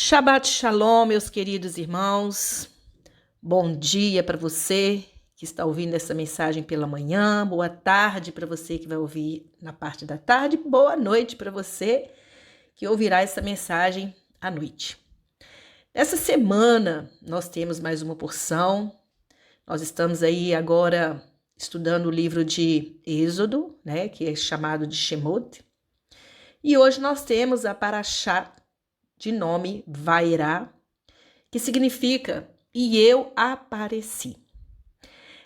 Shabbat Shalom, meus queridos irmãos. Bom dia para você que está ouvindo essa mensagem pela manhã. Boa tarde para você que vai ouvir na parte da tarde. Boa noite para você que ouvirá essa mensagem à noite. Essa semana nós temos mais uma porção. Nós estamos aí agora estudando o livro de Êxodo, que é chamado de Shemot. E hoje nós temos a Parashá de nome Vairá, que significa "e eu apareci".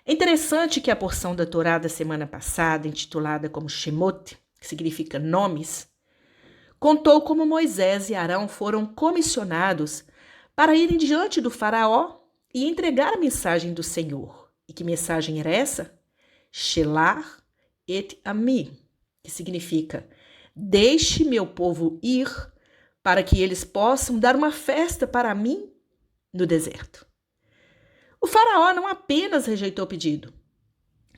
É interessante que a porção da Torá da semana passada, intitulada como Shemot, que significa nomes, contou como Moisés e Arão foram comissionados para irem diante do faraó e entregar a mensagem do Senhor. E que mensagem era essa? Shelah et ami, que significa "deixe meu povo ir para que eles possam dar uma festa para mim no deserto". O faraó não apenas rejeitou o pedido,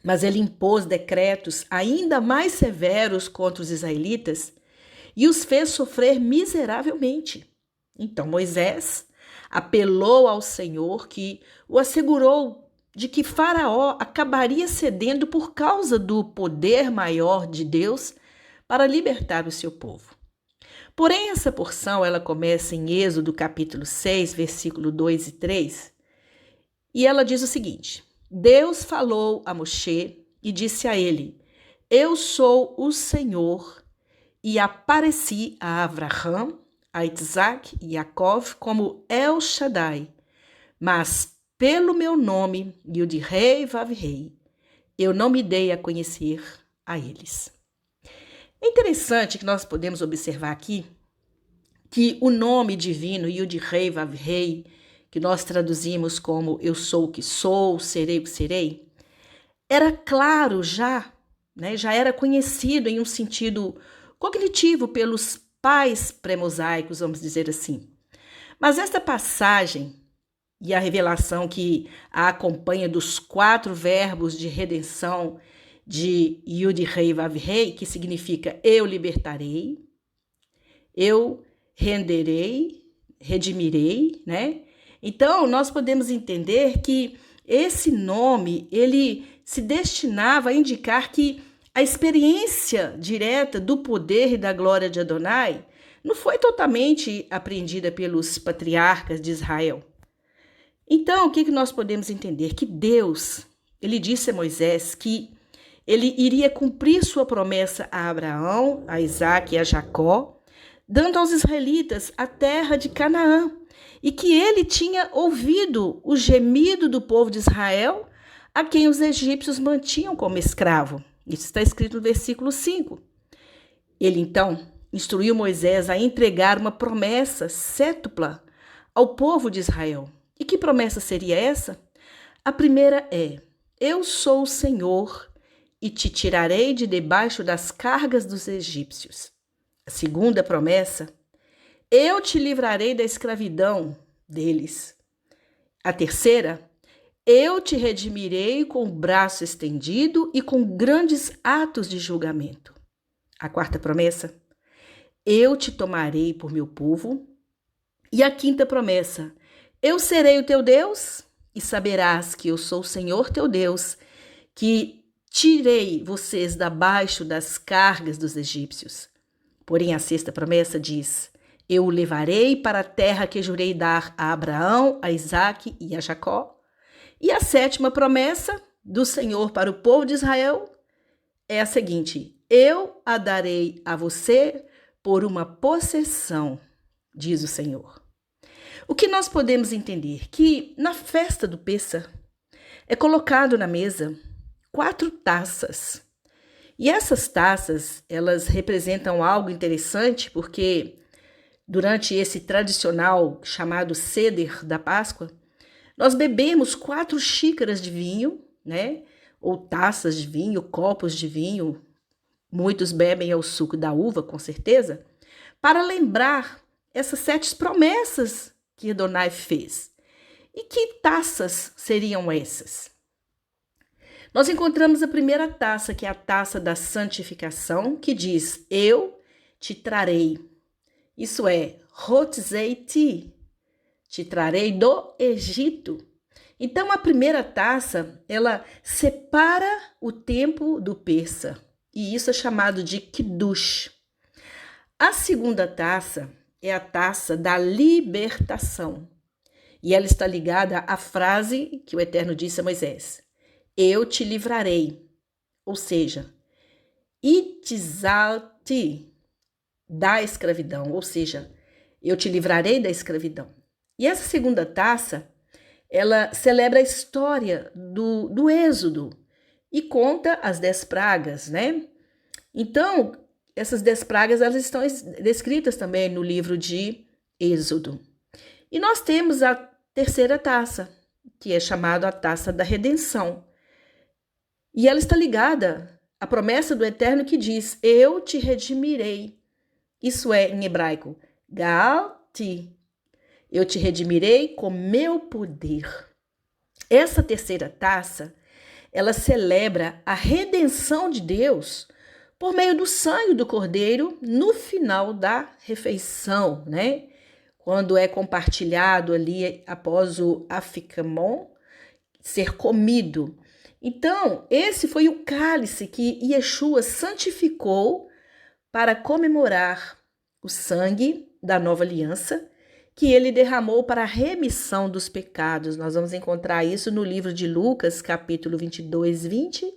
mas ele impôs decretos ainda mais severos contra os israelitas e os fez sofrer miseravelmente. Então Moisés apelou ao Senhor, que o assegurou de que faraó acabaria cedendo por causa do poder maior de Deus para libertar o seu povo. Porém, essa porção ela começa em Êxodo capítulo 6, versículo 2 e 3, e ela diz o seguinte: Deus falou a Moshe e disse a ele: eu sou o Senhor, e apareci a Abraham, a Isaac e Jacó como El Shaddai, mas pelo meu nome, Yud-Rei Vav-Rei, eu não me dei a conhecer a eles. É interessante que nós podemos observar aqui que o nome divino, Yud-Rei Vav-Rei, que nós traduzimos como eu sou o que sou, serei o que serei, era claro já era conhecido em um sentido cognitivo pelos pais pré-mosaicos, vamos dizer assim. Mas esta passagem e a revelação que a acompanha dos 4 verbos de redenção de Yud-Rei Vav-Rei, que significa eu libertarei, eu renderei, redimirei, Então, nós podemos entender que esse nome, ele se destinava a indicar que a experiência direta do poder e da glória de Adonai não foi totalmente apreendida pelos patriarcas de Israel. Então, o que nós podemos entender? Que Deus, ele disse a Moisés que ele iria cumprir sua promessa a Abraão, a Isaac e a Jacó, dando aos israelitas a terra de Canaã, e que ele tinha ouvido o gemido do povo de Israel, a quem os egípcios mantinham como escravo. Isso está escrito no versículo 5. Ele, então, instruiu Moisés a entregar uma promessa cétupla ao povo de Israel. E que promessa seria essa? A primeira é: eu sou o Senhor e te tirarei de debaixo das cargas dos egípcios. A segunda promessa: eu te livrarei da escravidão deles. A terceira: eu te redimirei com o braço estendido e com grandes atos de julgamento. A quarta promessa: eu te tomarei por meu povo. E a quinta promessa: eu serei o teu Deus e saberás que eu sou o Senhor teu Deus, que tirei vocês dabaixo das cargas dos egípcios. Porém, a sexta promessa diz: eu o levarei para a terra que jurei dar a Abraão, a Isaac e a Jacó. E a sétima promessa do Senhor para o povo de Israel é a seguinte: eu a darei a você por uma possessão, diz o Senhor. O que nós podemos entender? Que na festa do Pêssar é colocado na mesa 4 taças. E essas taças, elas representam algo interessante, porque durante esse tradicional chamado Seder da Páscoa, nós bebemos 4 xícaras de vinho, ou taças de vinho, copos de vinho. Muitos bebem o suco da uva, com certeza, para lembrar essas 7 promessas que Adonai fez. E que taças seriam essas? Nós encontramos a primeira taça, que é a taça da santificação, que diz: eu te trarei. Isso é, Hotzei-ti, te trarei do Egito. Então, a primeira taça, ela separa o tempo do persa, e isso é chamado de Kiddush. A segunda taça é a taça da libertação, e ela está ligada à frase que o Eterno disse a Moisés: eu te livrarei, ou seja, itzalti, da escravidão, ou seja, eu te livrarei da escravidão. E essa segunda taça, ela celebra a história do Êxodo e conta as 10 pragas, né? Então, essas 10 pragas, elas estão descritas também no livro de Êxodo. E nós temos a terceira taça, que é chamada a taça da redenção. E ela está ligada à promessa do Eterno que diz: eu te redimirei. Isso é, em hebraico, Ga'alti. Eu te redimirei com meu poder. Essa terceira taça, ela celebra a redenção de Deus por meio do sangue do Cordeiro no final da refeição, né? Quando é compartilhado ali após o aficamon ser comido. Então, esse foi o cálice que Yeshua santificou para comemorar o sangue da nova aliança que ele derramou para a remissão dos pecados. Nós vamos encontrar isso no livro de Lucas, capítulo 22, 20,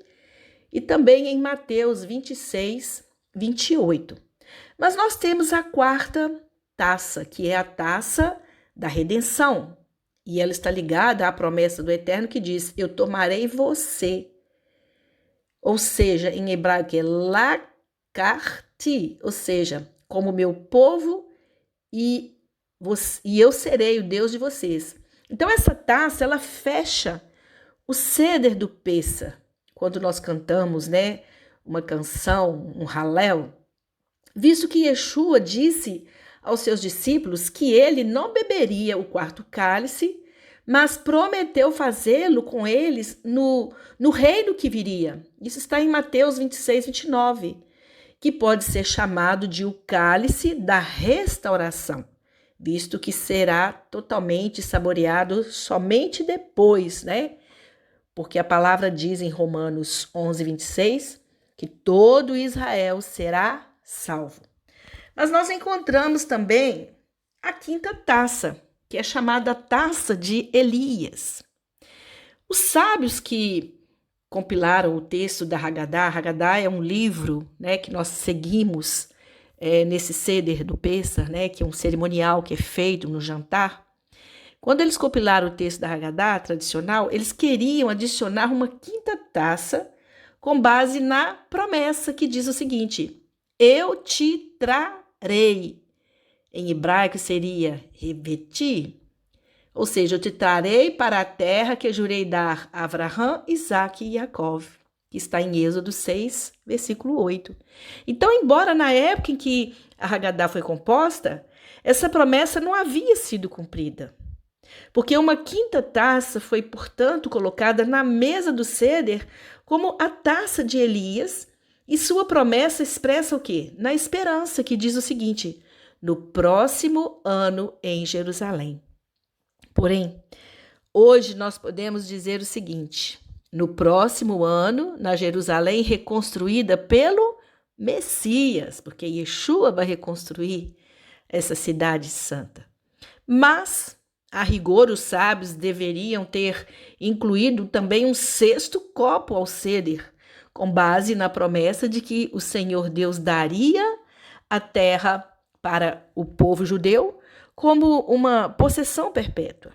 e também em Mateus 26, 28. Mas nós temos a quarta taça, que é a taça da redenção. E ela está ligada à promessa do Eterno que diz: eu tomarei você. Ou seja, em hebraico é lakarti, ou seja, como meu povo e eu serei o Deus de vocês. Então essa taça, ela fecha o ceder do Pessa. Quando nós cantamos, né, uma canção, um Halel, visto que Yeshua disse aos seus discípulos que ele não beberia o quarto cálice, mas prometeu fazê-lo com eles no reino que viria. Isso está em Mateus 26, 29, que pode ser chamado de o cálice da restauração, visto que será totalmente saboreado somente depois, né? Porque a palavra diz em Romanos 11, 26, que todo Israel será salvo. Mas nós encontramos também a quinta taça, que é chamada taça de Elias. Os sábios que compilaram o texto da Haggadah é um livro, né, que nós seguimos nesse Seder do Pêssar, né, que é um cerimonial que é feito no jantar. Quando eles compilaram o texto da Haggadah tradicional, eles queriam adicionar uma quinta taça com base na promessa que diz o seguinte: eu te trarei. Em hebraico seria rebeti, ou seja, eu te trarei para a terra que eu jurei dar a Abraão, Isaque e Jacó, que está em Êxodo 6, versículo 8. Então, embora na época em que a Haggadah foi composta, essa promessa não havia sido cumprida, porque uma quinta taça foi, portanto, colocada na mesa do Seder como a taça de Elias, e sua promessa expressa o quê? Na esperança, que diz o seguinte: no próximo ano em Jerusalém. Porém, hoje nós podemos dizer o seguinte: no próximo ano, na Jerusalém reconstruída pelo Messias, porque Yeshua vai reconstruir essa cidade santa. Mas, a rigor, os sábios deveriam ter incluído também um sexto copo ao Seder, com base na promessa de que o Senhor Deus daria a terra para o povo judeu como uma possessão perpétua.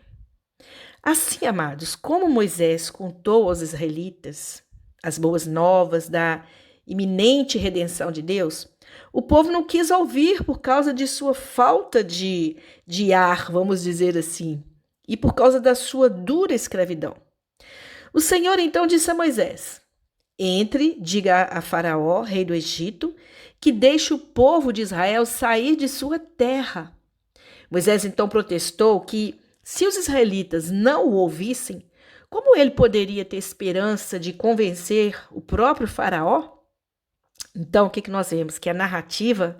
Assim, amados, como Moisés contou aos israelitas as boas novas da iminente redenção de Deus, o povo não quis ouvir por causa de sua falta de ar, vamos dizer assim, e por causa da sua dura escravidão. O Senhor então disse a Moisés: entre, diga a Faraó, rei do Egito, que deixe o povo de Israel sair de sua terra. Moisés então protestou que, se os israelitas não o ouvissem, como ele poderia ter esperança de convencer o próprio Faraó? Então, o que nós vemos? Que a narrativa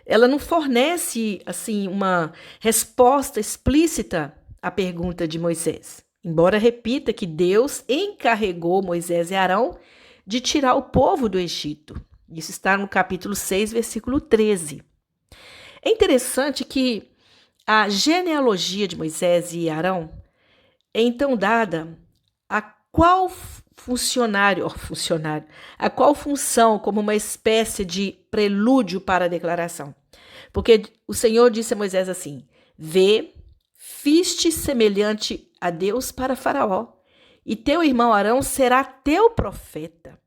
ela não fornece assim uma resposta explícita à pergunta de Moisés. Embora repita que Deus encarregou Moisés e Arão de tirar o povo do Egito. Isso está no capítulo 6, versículo 13. É interessante que a genealogia de Moisés e Arão é então dada a qual a qual função como uma espécie de prelúdio para a declaração. Porque o Senhor disse a Moisés assim: vê, fiz-te semelhante a Deus para Faraó, e teu irmão Arão será teu profeta.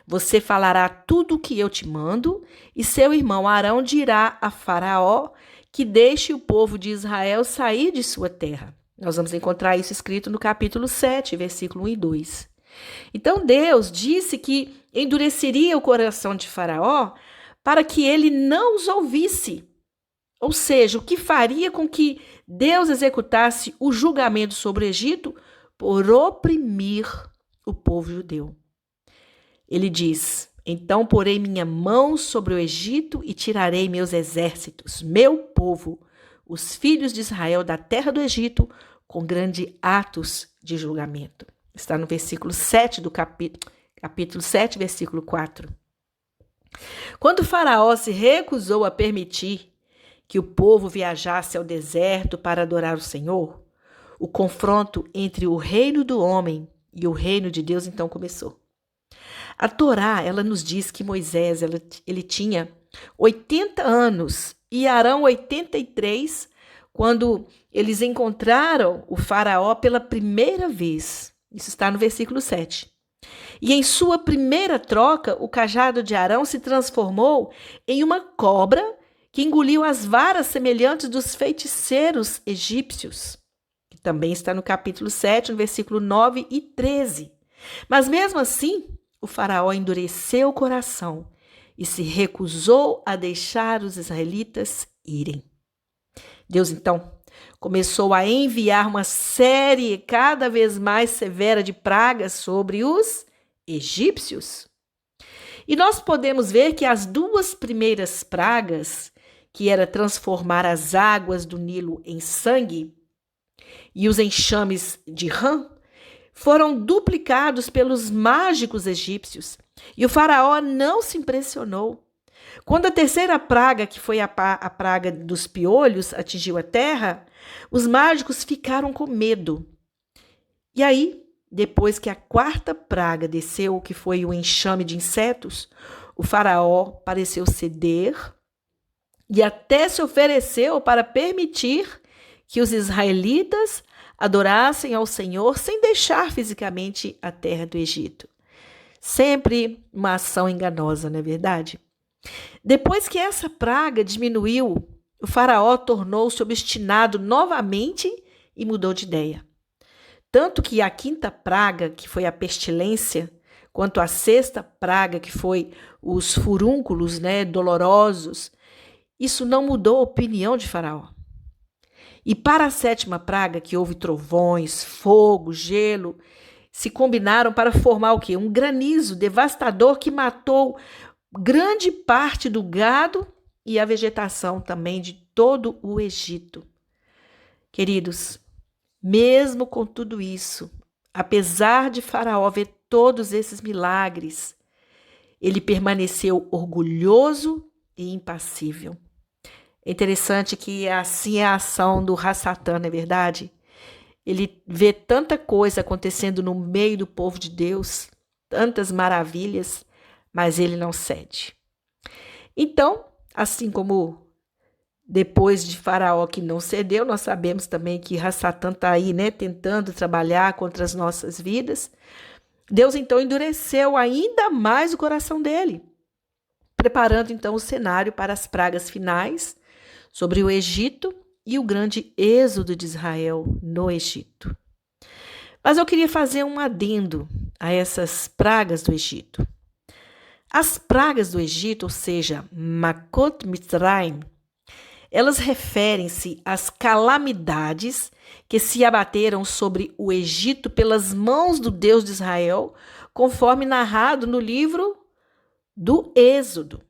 Você falará tudo o que eu te mando, e seu irmão Arão dirá a Faraó que deixe o povo de Israel sair de sua terra. Nós vamos encontrar isso escrito no capítulo 7, versículo 1 e 2. Então Deus disse que endureceria o coração de Faraó para que ele não os ouvisse. Ou seja, o que faria com que Deus executasse o julgamento sobre o Egito por oprimir o povo judeu. Ele diz: então porei minha mão sobre o Egito e tirarei meus exércitos, meu povo, os filhos de Israel da terra do Egito, com grandes atos de julgamento. Está no versículo 7 do capítulo 7, versículo 4. Quando Faraó se recusou a permitir que o povo viajasse ao deserto para adorar o Senhor, o confronto entre o reino do homem e o reino de Deus então começou. A Torá, ela nos diz que Moisés, ele tinha 80 anos e Arão 83, quando eles encontraram o faraó pela primeira vez. Isso está no versículo 7. E em sua primeira troca, o cajado de Arão se transformou em uma cobra que engoliu as varas semelhantes dos feiticeiros egípcios, que também está no capítulo 7, no versículo 9 e 13. Mas mesmo assim, o faraó endureceu o coração e se recusou a deixar os israelitas irem. Deus, então, começou a enviar uma série cada vez mais severa de pragas sobre os egípcios. E nós podemos ver que as duas primeiras pragas, que era transformar as águas do Nilo em sangue e os enxames de rã, foram duplicados pelos mágicos egípcios. E o faraó não se impressionou. Quando a terceira praga, que foi a praga dos piolhos, atingiu a terra, os mágicos ficaram com medo. E aí, depois que a quarta praga desceu, que foi o enxame de insetos, o faraó pareceu ceder e até se ofereceu para permitir que os israelitas adorassem ao Senhor sem deixar fisicamente a terra do Egito. Sempre uma ação enganosa, não é verdade? Depois que essa praga diminuiu, o faraó tornou-se obstinado novamente e mudou de ideia. Tanto que a quinta praga, que foi a pestilência, quanto a sexta praga, que foi os furúnculos, dolorosos, isso não mudou a opinião de Faraó. E para a sétima praga, que houve trovões, fogo, gelo, se combinaram para formar o quê? Um granizo devastador que matou grande parte do gado e a vegetação também de todo o Egito. Queridos, mesmo com tudo isso, apesar de Faraó ver todos esses milagres, ele permaneceu orgulhoso e impassível. É interessante que assim é a ação do Ra-Satã, não é verdade? Ele vê tanta coisa acontecendo no meio do povo de Deus, tantas maravilhas, mas ele não cede. Então, assim como depois de Faraó que não cedeu, nós sabemos também que Ra-Satã está aí, tentando trabalhar contra as nossas vidas. Deus então endureceu ainda mais o coração dele, preparando então o cenário para as pragas finais sobre o Egito e o grande êxodo de Israel no Egito. Mas eu queria fazer um adendo a essas pragas do Egito. As pragas do Egito, ou seja, Makot Mitzrayim, elas referem-se às calamidades que se abateram sobre o Egito pelas mãos do Deus de Israel, conforme narrado no livro do Êxodo.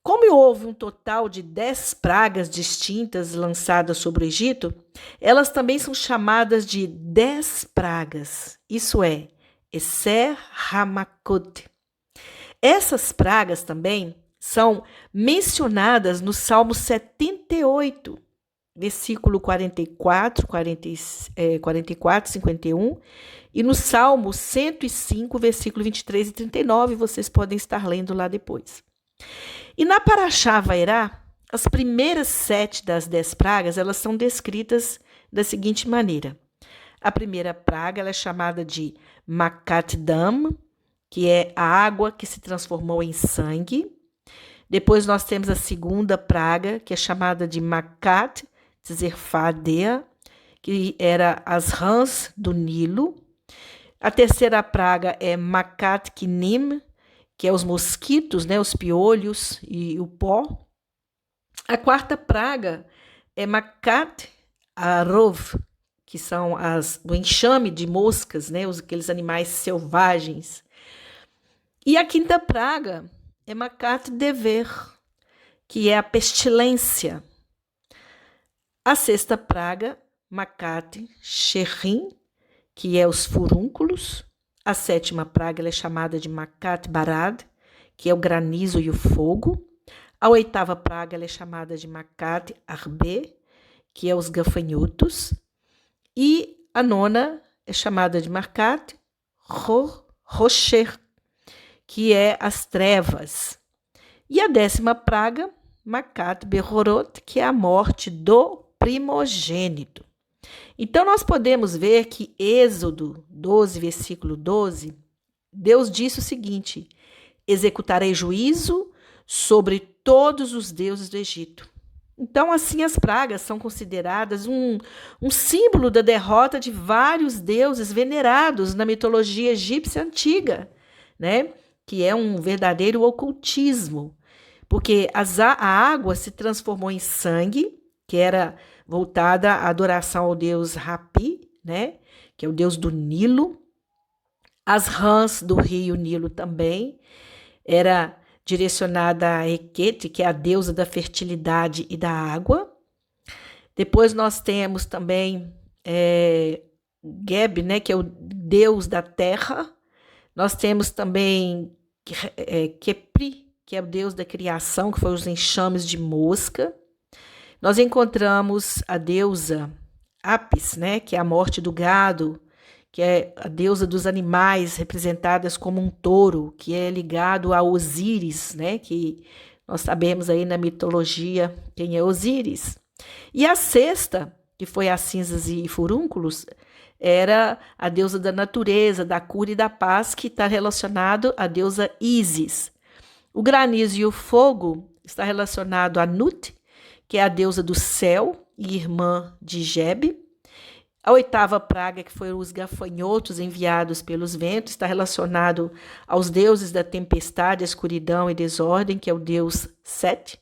Como houve um total de 10 pragas distintas lançadas sobre o Egito, elas também são chamadas de 10 pragas, isso é, Eser Hamakot. Essas pragas também são mencionadas no Salmo 78, versículo 44, 51, e no Salmo 105, versículo 23 e 39, vocês podem estar lendo lá depois. E na Parashá Vairá, as primeiras 7 das 10 pragas, elas são descritas da seguinte maneira. A primeira praga ela é chamada de Makat Dam, que é a água que se transformou em sangue. Depois nós temos a segunda praga, que é chamada de Makat Tzerfadea, que era as rãs do Nilo. A terceira praga é Makat Kinim, que é os mosquitos, né, os piolhos e o pó. A quarta praga é Makat Arov, que são o enxame de moscas, né, aqueles animais selvagens. E a quinta praga é Makat Dever, que é a pestilência. A sexta praga, Makat Sherim, que é os furúnculos. A sétima praga ela é chamada de Makat Barad, que é o granizo e o fogo. A oitava praga ela é chamada de Makat Arbe, que é os gafanhotos. E a nona é chamada de Makat Rocher, que é as trevas. E a 10ª praga, Makat Behorot, que é a morte do primogênito. Então, nós podemos ver que Êxodo 12, versículo 12, Deus disse o seguinte: executarei juízo sobre todos os deuses do Egito. Então, assim, as pragas são consideradas um símbolo da derrota de vários deuses venerados na mitologia egípcia antiga, né? Que é um verdadeiro ocultismo, porque a água se transformou em sangue, que era voltada à adoração ao deus Hapi, né? Que é o deus do Nilo. As rãs do rio Nilo também era direcionada a Heket, que é a deusa da fertilidade e da água. Depois nós temos também Geb, né? Que é o deus da terra. Nós temos também Kepri, que é o deus da criação, que foi os enxames de mosca. Nós encontramos a deusa Apis, né, que é a morte do gado, que é a deusa dos animais, representadas como um touro, que é ligado a Osíris, né, que nós sabemos aí na mitologia quem é Osíris. E a sexta, que foi as cinzas e furúnculos, era a deusa da natureza, da cura e da paz, que está relacionado à deusa Ísis. O granizo e o fogo está relacionado a Nut, que é a deusa do céu e irmã de Geb. A 8ª praga, que foram os gafanhotos enviados pelos ventos, está relacionado aos deuses da tempestade, escuridão e desordem, que é o deus Set.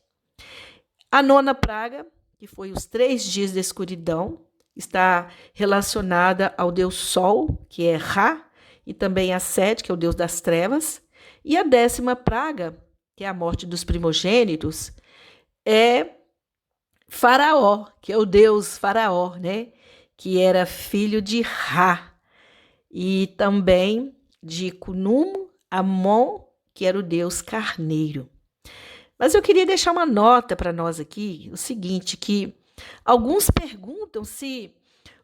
A 9ª praga, que foi os 3 dias de escuridão, está relacionada ao deus Sol, que é Ra, e também a Set, que é o deus das trevas. E a 10ª praga, que é a morte dos primogênitos, é Faraó, que é o deus Faraó, né? Que era filho de Ra, e também de Cunum Amon, que era o deus carneiro. Mas eu queria deixar uma nota para nós aqui, o seguinte, que alguns perguntam se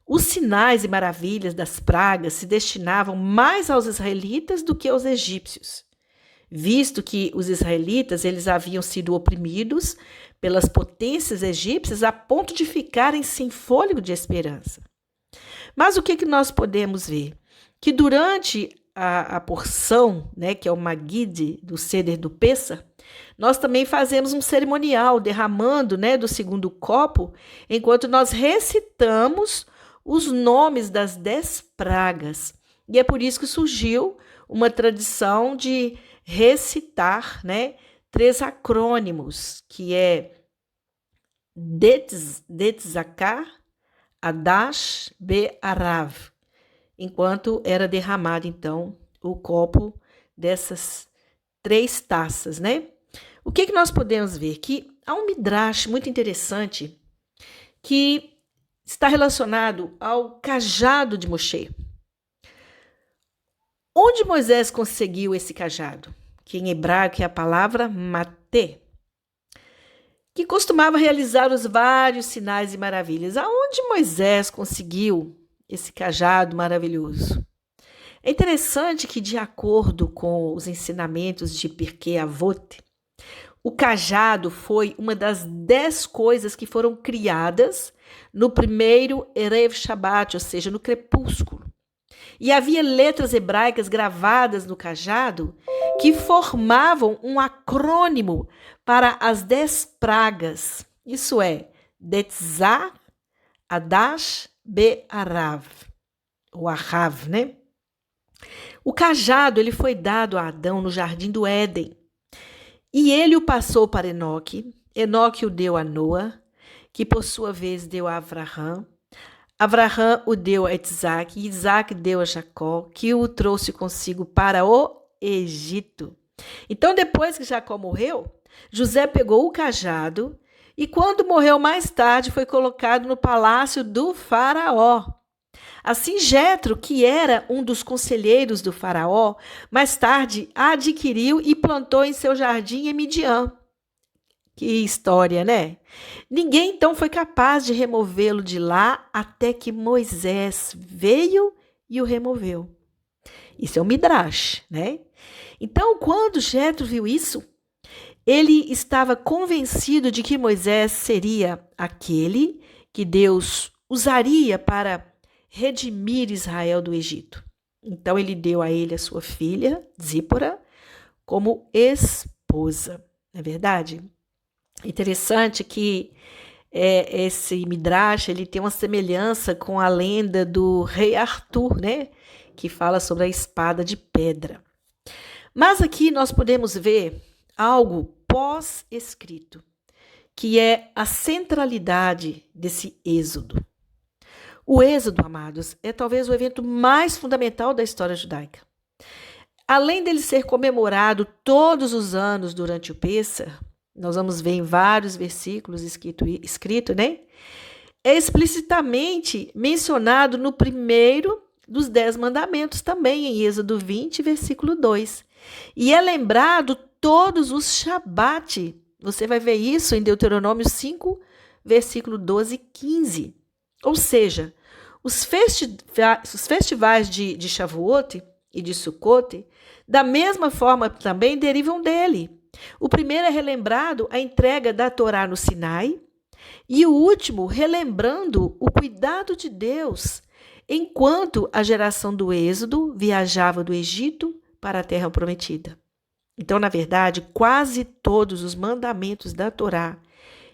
os sinais e maravilhas das pragas se destinavam mais aos israelitas do que aos egípcios, visto que os israelitas eles haviam sido oprimidos pelas potências egípcias a ponto de ficarem sem fôlego de esperança. Mas o que nós podemos ver? Que durante a porção, né, que é o Magid do Seder do Pêssar, nós também fazemos um cerimonial derramando, né, do segundo copo, enquanto nós recitamos os nomes das 10 pragas. E é por isso que surgiu uma tradição de recitar, né, 3 acrônimos, que é Detzakar, Adash, Be'arav, enquanto era derramado, então, o copo dessas 3 taças, né? O que nós podemos ver? Que há um midrash muito interessante que está relacionado ao cajado de Moshe. Onde Moisés conseguiu esse cajado? Que em hebraico é a palavra matê, que costumava realizar os vários sinais e maravilhas. Aonde Moisés conseguiu esse cajado maravilhoso? É interessante que, de acordo com os ensinamentos de Pirkei Avot, o cajado foi uma das 10 coisas que foram criadas no primeiro Erev Shabbat, ou seja, no crepúsculo. E havia letras hebraicas gravadas no cajado que formavam um acrônimo para as 10 pragas. Isso é, Detzah, Adash, Be'arav, ou Arav, né? O cajado ele foi dado a Adão no jardim do Éden. E ele o passou para Enoque, Enoque o deu a Noa, que por sua vez deu a Avraham, Avraham o deu a Isaac, e Isaac deu a Jacó, que o trouxe consigo para o Egito. Então, depois que Jacó morreu, José pegou o cajado e, quando morreu mais tarde, foi colocado no palácio do faraó. Assim, Jetro, que era um dos conselheiros do faraó, mais tarde adquiriu e plantou em seu jardim em Midian. Que história, né? Ninguém então foi capaz de removê-lo de lá até que Moisés veio e o removeu. Isso é um midrash, né? Então, quando Jetro viu isso, ele estava convencido de que Moisés seria aquele que Deus usaria para redimir Israel do Egito. Então ele deu a ele a sua filha, Zípora, como esposa. Não é verdade? Interessante que esse Midrash ele tem uma semelhança com a lenda do rei Arthur, né? Que fala sobre a espada de pedra. Mas aqui nós podemos ver algo pós-escrito, que é a centralidade desse êxodo. O êxodo, amados, é talvez o evento mais fundamental da história judaica. Além dele ser comemorado todos os anos durante o Pêssar, nós vamos ver em vários versículos escrito, né? É explicitamente mencionado no primeiro dos 10 mandamentos também, em Êxodo 20, versículo 2. E é lembrado todos os Shabat. Você vai ver isso em Deuteronômio 5, versículo 12 e 15. Ou seja, os festivais de Shavuot e de Sukkot, da mesma forma também derivam dele. O primeiro é relembrado a entrega da Torá no Sinai e o último relembrando o cuidado de Deus enquanto a geração do Êxodo viajava do Egito para a Terra Prometida. Então, na verdade, quase todos os mandamentos da Torá,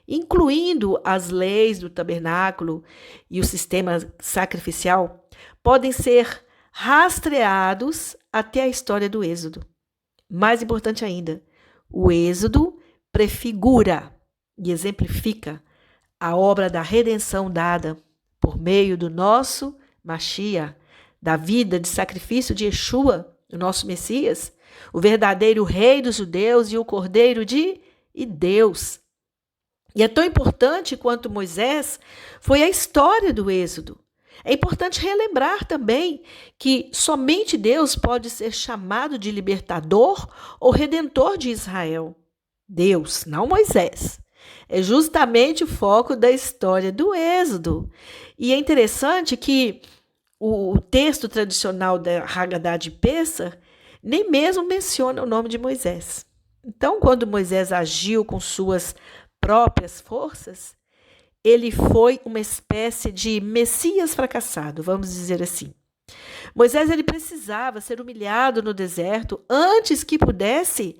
incluindo as leis do tabernáculo e o sistema sacrificial, podem ser rastreados até a história do Êxodo. Mais importante ainda, o Êxodo prefigura e exemplifica a obra da redenção dada por meio do nosso Mashiach, da vida de sacrifício de Yeshua, o nosso Messias, o verdadeiro rei dos judeus e o cordeiro de Deus. E é tão importante quanto Moisés foi a história do Êxodo. É importante relembrar também que somente Deus pode ser chamado de libertador ou redentor de Israel. Deus, não Moisés. É justamente o foco da história do Êxodo. E é interessante que o texto tradicional da Haggadah de Pêssar nem mesmo menciona o nome de Moisés. Então, quando Moisés agiu com suas próprias forças, ele foi uma espécie de Messias fracassado, vamos dizer assim. Moisés ele precisava ser humilhado no deserto antes que pudesse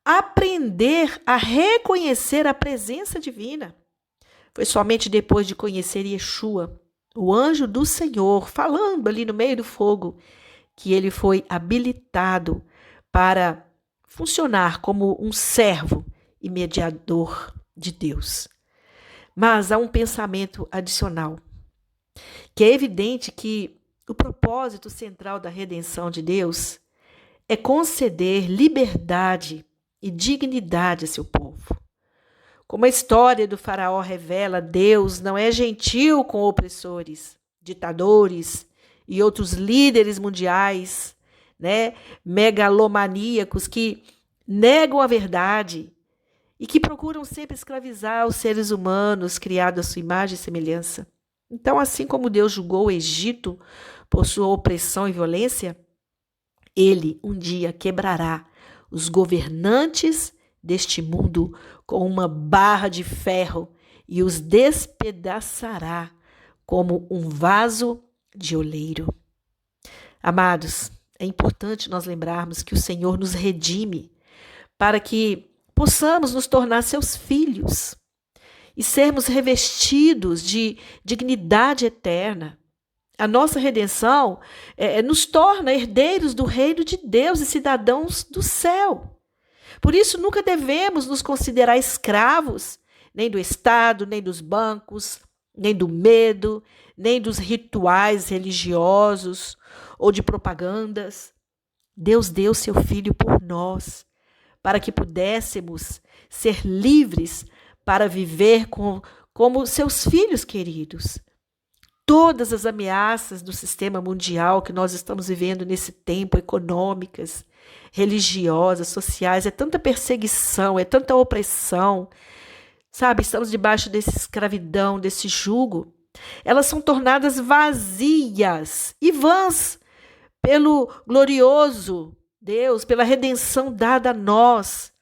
aprender a reconhecer a presença divina. Foi somente depois de conhecer Yeshua, o anjo do Senhor, falando ali no meio do fogo, que ele foi habilitado para funcionar como um servo e mediador de Deus. Mas há um pensamento adicional, que é evidente que o propósito central da redenção de Deus é conceder liberdade e dignidade a seu povo. Como a história do faraó revela, Deus não é gentil com opressores, ditadores e outros líderes mundiais, né, megalomaníacos que negam a verdade e que procuram sempre escravizar os seres humanos criados à sua imagem e semelhança. Então, assim como Deus julgou o Egito por sua opressão e violência, ele um dia quebrará os governantes deste mundo com uma barra de ferro e os despedaçará como um vaso de oleiro. Amados, é importante nós lembrarmos que o Senhor nos redime para que possamos nos tornar seus filhos e sermos revestidos de dignidade eterna. A nossa redenção nos torna herdeiros do reino de Deus e cidadãos do céu. Por isso, nunca devemos nos considerar escravos, nem do Estado, nem dos bancos, nem do medo, nem dos rituais religiosos ou de propagandas. Deus deu seu Filho por nós, para que pudéssemos ser livres para viver como seus filhos queridos. Todas as ameaças do sistema mundial que nós estamos vivendo nesse tempo, econômicas, religiosas, sociais, é tanta perseguição, é tanta opressão, sabe? Estamos debaixo dessa escravidão, desse jugo. Elas são tornadas vazias e vãs pelo glorioso Deus, pela redenção dada a nós,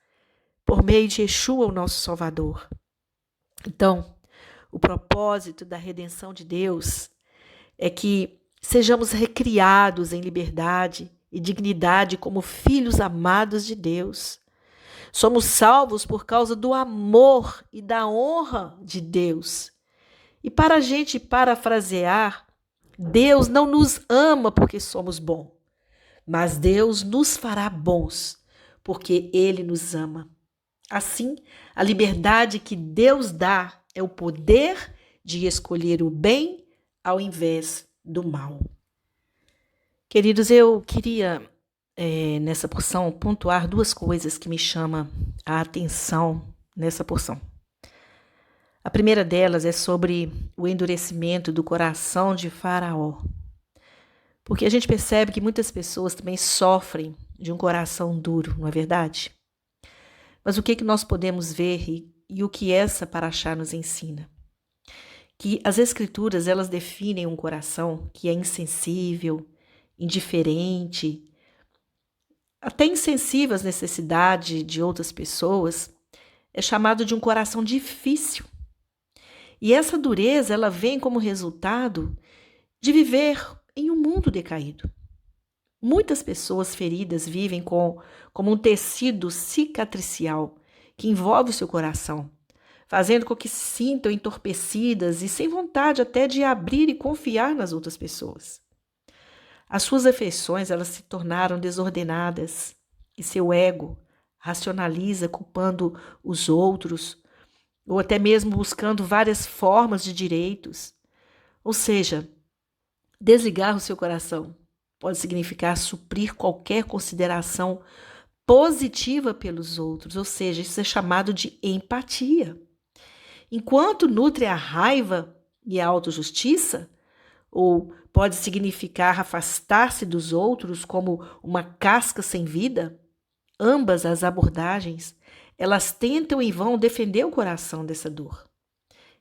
por meio de Yeshua, o nosso Salvador. Então, o propósito da redenção de Deus é que sejamos recriados em liberdade e dignidade como filhos amados de Deus. Somos salvos por causa do amor e da honra de Deus. E para a gente parafrasear, Deus não nos ama porque somos bons, mas Deus nos fará bons porque Ele nos ama. Assim, a liberdade que Deus dá é o poder de escolher o bem ao invés do mal. Queridos, eu queria, nessa porção, pontuar duas coisas que me chamam a atenção nessa porção. A primeira delas é sobre o endurecimento do coração de Faraó. Porque a gente percebe que muitas pessoas também sofrem de um coração duro, não é verdade? Mas o que nós podemos ver e o que essa paraxá nos ensina? Que as escrituras, elas definem um coração que é insensível, indiferente, até insensível às necessidades de outras pessoas, é chamado de um coração difícil. E essa dureza, ela vem como resultado de viver em um mundo decaído. Muitas pessoas feridas vivem como um tecido cicatricial que envolve o seu coração, fazendo com que se sintam entorpecidas e sem vontade até de abrir e confiar nas outras pessoas. As suas afeições, elas se tornaram desordenadas e seu ego racionaliza culpando os outros ou até mesmo buscando várias formas de direitos. Ou seja, desligar o seu coração pode significar suprir qualquer consideração positiva pelos outros, ou seja, isso é chamado de empatia. Enquanto nutre a raiva e a autojustiça, ou pode significar afastar-se dos outros como uma casca sem vida, ambas as abordagens, elas tentam em vão defender o coração dessa dor.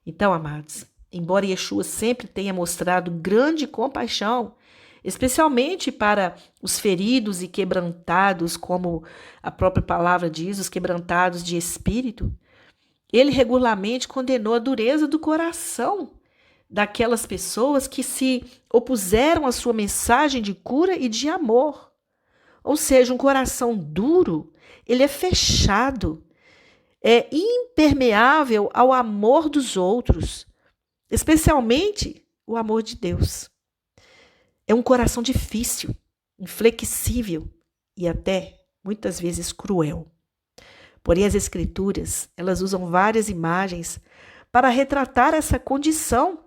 Então, amados, embora Yeshua sempre tenha mostrado grande compaixão, especialmente para os feridos e quebrantados, como a própria palavra diz, os quebrantados de espírito, ele regularmente condenou a dureza do coração daquelas pessoas que se opuseram à sua mensagem de cura e de amor. Ou seja, um coração duro, ele é fechado, é impermeável ao amor dos outros, especialmente o amor de Deus. É um coração difícil, inflexível e até, muitas vezes, cruel. Porém, as Escrituras, elas usam várias imagens para retratar essa condição,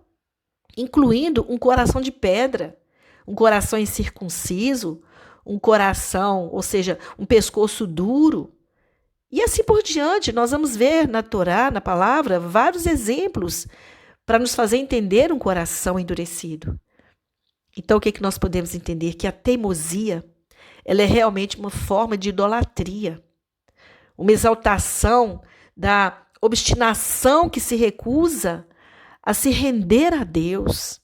incluindo um coração de pedra, um coração incircunciso, um coração, ou seja, um pescoço duro. E assim por diante, nós vamos ver na Torá, na palavra, vários exemplos para nos fazer entender um coração endurecido. Então, o que nós podemos entender? Que a teimosia, ela é realmente uma forma de idolatria, uma exaltação da obstinação que se recusa a se render a Deus.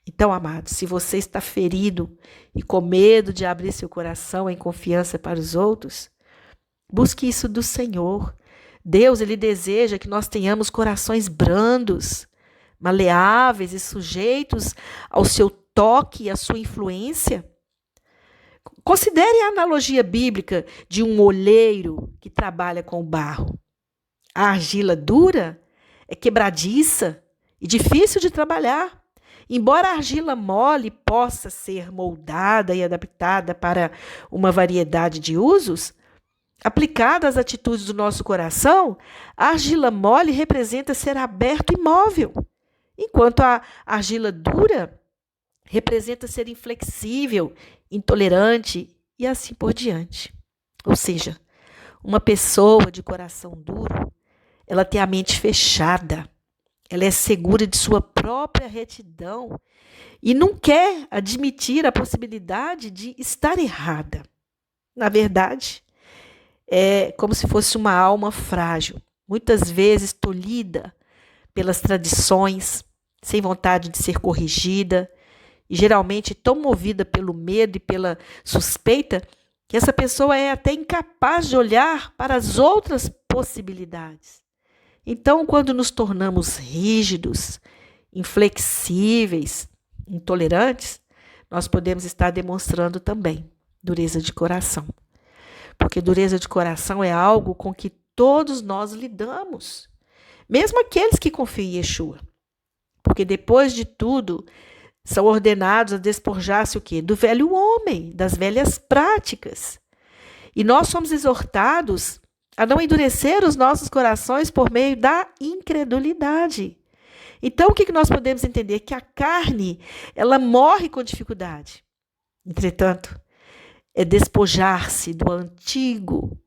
Então, amados, se você está ferido e com medo de abrir seu coração em confiança para os outros, busque isso do Senhor. Deus, Ele deseja que nós tenhamos corações brandos, maleáveis e sujeitos ao seu toque e à sua influência. Considere a analogia bíblica de um olheiro que trabalha com o barro. A argila dura é quebradiça e difícil de trabalhar. Embora a argila mole possa ser moldada e adaptada para uma variedade de usos, aplicada às atitudes do nosso coração, a argila mole representa ser aberto e móvel, enquanto a argila dura representa ser inflexível, intolerante e assim por diante. Ou seja, uma pessoa de coração duro, ela tem a mente fechada, ela é segura de sua própria retidão e não quer admitir a possibilidade de estar errada. Na verdade, é como se fosse uma alma frágil, muitas vezes tolhida pelas tradições, sem vontade de ser corrigida, e geralmente tão movida pelo medo e pela suspeita, que essa pessoa é até incapaz de olhar para as outras possibilidades. Então, quando nos tornamos rígidos, inflexíveis, intolerantes, nós podemos estar demonstrando também dureza de coração. Porque dureza de coração é algo com que todos nós lidamos, mesmo aqueles que confiam em Yeshua. Porque depois de tudo, são ordenados a despojar-se o quê? Do velho homem, das velhas práticas. E nós somos exortados a não endurecer os nossos corações por meio da incredulidade. Então, o que nós podemos entender? Que a carne, ela morre com dificuldade. Entretanto, é despojar-se do antigo,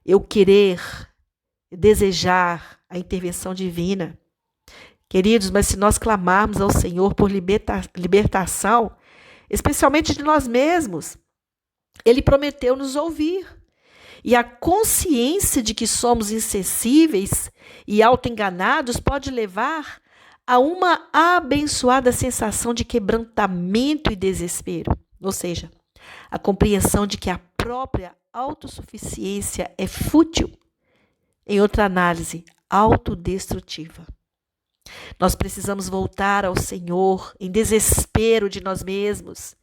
eu querer, desejar a intervenção divina. Queridos, mas se nós clamarmos ao Senhor por libertação, especialmente de nós mesmos, Ele prometeu nos ouvir. E a consciência de que somos insensíveis e autoenganados pode levar a uma abençoada sensação de quebrantamento e desespero. Ou seja, a compreensão de que a própria autossuficiência é fútil. Em outra análise, autodestrutiva. Nós precisamos voltar ao Senhor em desespero de nós mesmos.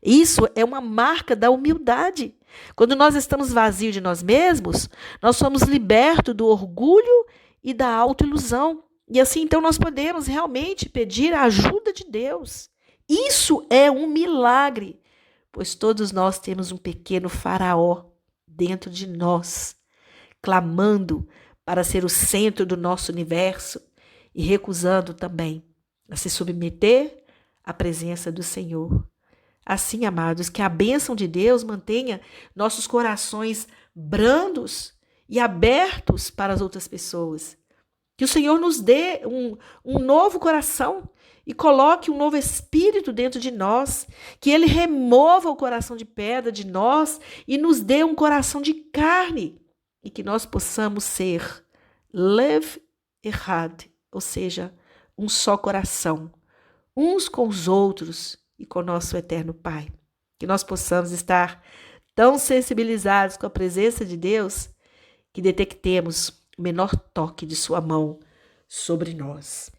Isso é uma marca da humildade. Quando nós estamos vazios de nós mesmos, nós somos libertos do orgulho e da autoilusão. E assim, então, nós podemos realmente pedir a ajuda de Deus. Isso é um milagre, pois todos nós temos um pequeno faraó dentro de nós, clamando para ser o centro do nosso universo e recusando também a se submeter à presença do Senhor. Assim, amados, que a bênção de Deus mantenha nossos corações brandos e abertos para as outras pessoas. Que o Senhor nos dê um novo coração e coloque um novo espírito dentro de nós. Que Ele remova o coração de pedra de nós e nos dê um coração de carne. E que nós possamos ser lev echad, ou seja, um só coração, uns com os outros e com o nosso eterno Pai. Que nós possamos estar tão sensibilizados com a presença de Deus que detectemos o menor toque de sua mão sobre nós.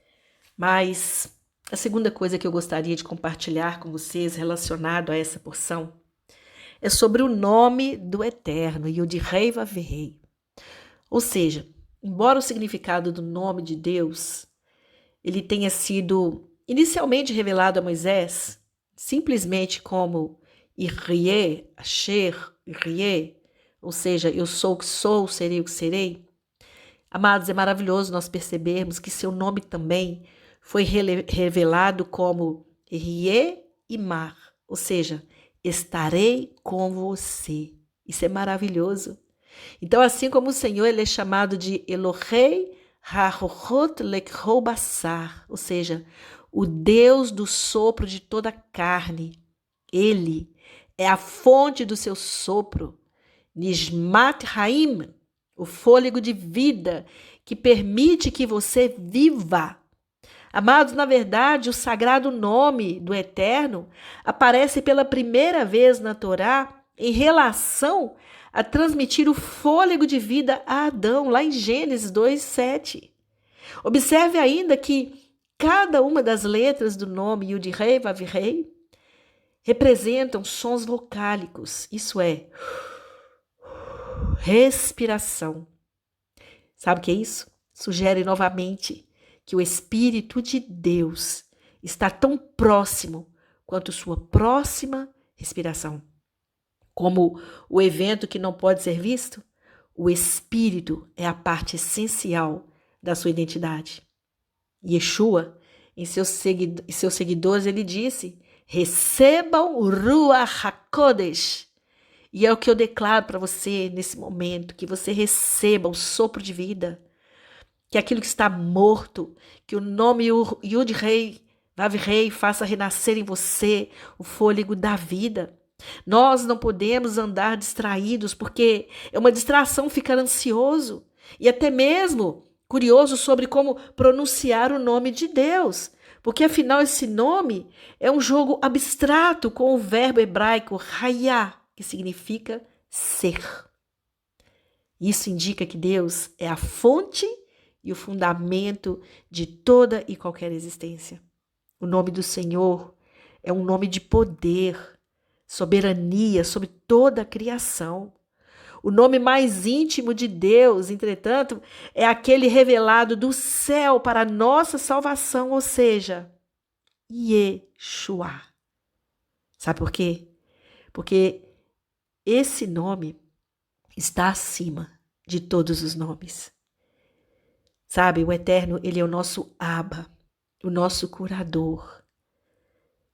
Mas a segunda coisa que eu gostaria de compartilhar com vocês relacionado a essa porção é sobre o nome do Eterno, Yod-Hei Vav-Hei. Ou seja, embora o significado do nome de Deus ele tenha sido inicialmente revelado a Moisés, simplesmente como Irie, Asher, Irie, ou seja, eu sou o que sou, serei o que serei. Amados, é maravilhoso nós percebermos que seu nome também foi revelado como Irie e Mar, ou seja, estarei com você. Isso é maravilhoso. Então, assim como o Senhor, ele é chamado de Elohei HaRohot Lekhol Basar, ou seja, o Deus do sopro de toda a carne. Ele é a fonte do seu sopro, Nishmat Haim, o fôlego de vida que permite que você viva. Amados, na verdade, o sagrado nome do Eterno aparece pela primeira vez na Torá em relação a transmitir o fôlego de vida a Adão, lá em Gênesis 2:7. Observe ainda que cada uma das letras do nome Yud-Rei, Vav-Rei representam sons vocálicos, isso é, respiração. Sabe o que é isso? Sugere novamente que o Espírito de Deus está tão próximo quanto sua próxima respiração. Como o evento que não pode ser visto, o Espírito é a parte essencial da sua identidade. Yeshua, em seus seguidores, ele disse: recebam o Ruach HaKodesh. E é o que eu declaro para você nesse momento, que você receba o sopro de vida, que aquilo que está morto, que o nome Yud-Rei, Vav-Rei faça renascer em você o fôlego da vida. Nós não podemos andar distraídos, porque é uma distração ficar ansioso e até mesmo curioso sobre como pronunciar o nome de Deus, porque afinal esse nome é um jogo abstrato com o verbo hebraico hayá, que significa ser. Isso indica que Deus é a fonte e o fundamento de toda e qualquer existência. O nome do Senhor é um nome de poder, soberania sobre toda a criação. O nome mais íntimo de Deus, entretanto, é aquele revelado do céu para a nossa salvação, ou seja, Yeshua. Sabe por quê? Porque esse nome está acima de todos os nomes. Sabe, o Eterno, ele é o nosso Abba, o nosso curador.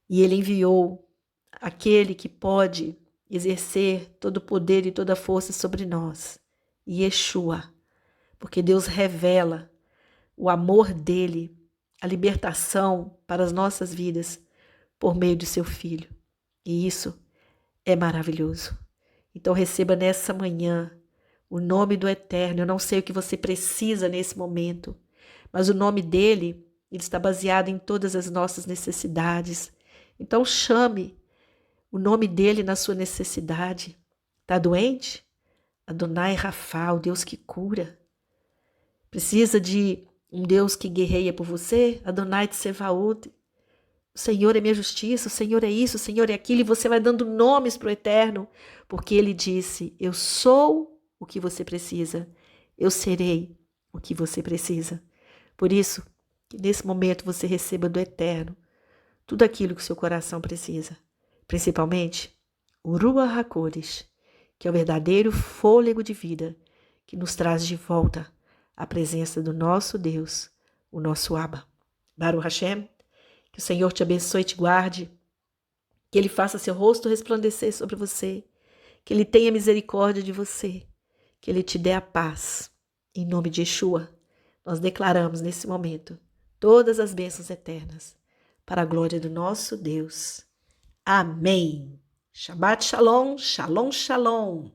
E ele enviou aquele que pode exercer todo o poder e toda a força sobre nós, Yeshua, porque Deus revela o amor dele, a libertação para as nossas vidas por meio de seu Filho. E isso é maravilhoso. Então receba nessa manhã o nome do Eterno. Eu não sei o que você precisa nesse momento, mas o nome dele, ele está baseado em todas as nossas necessidades. Então chame o nome dele na sua necessidade. Está doente? Adonai Rafa, o Deus que cura. Precisa de um Deus que guerreia por você? Adonai Tsevaot. O Senhor é minha justiça, o Senhor é isso, o Senhor é aquilo. E você vai dando nomes para o Eterno, porque ele disse: eu sou o que você precisa. Eu serei o que você precisa. Por isso, que nesse momento você receba do Eterno tudo aquilo que o seu coração precisa. Principalmente o Ruach HaKodesh, que é o verdadeiro fôlego de vida que nos traz de volta à presença do nosso Deus, o nosso Abba. Baruch Hashem, que o Senhor te abençoe e te guarde, que Ele faça seu rosto resplandecer sobre você, que Ele tenha misericórdia de você, que Ele te dê a paz. Em nome de Yeshua, nós declaramos nesse momento todas as bênçãos eternas para a glória do nosso Deus. Amém. Shabbat Shalom, Shalom, Shalom.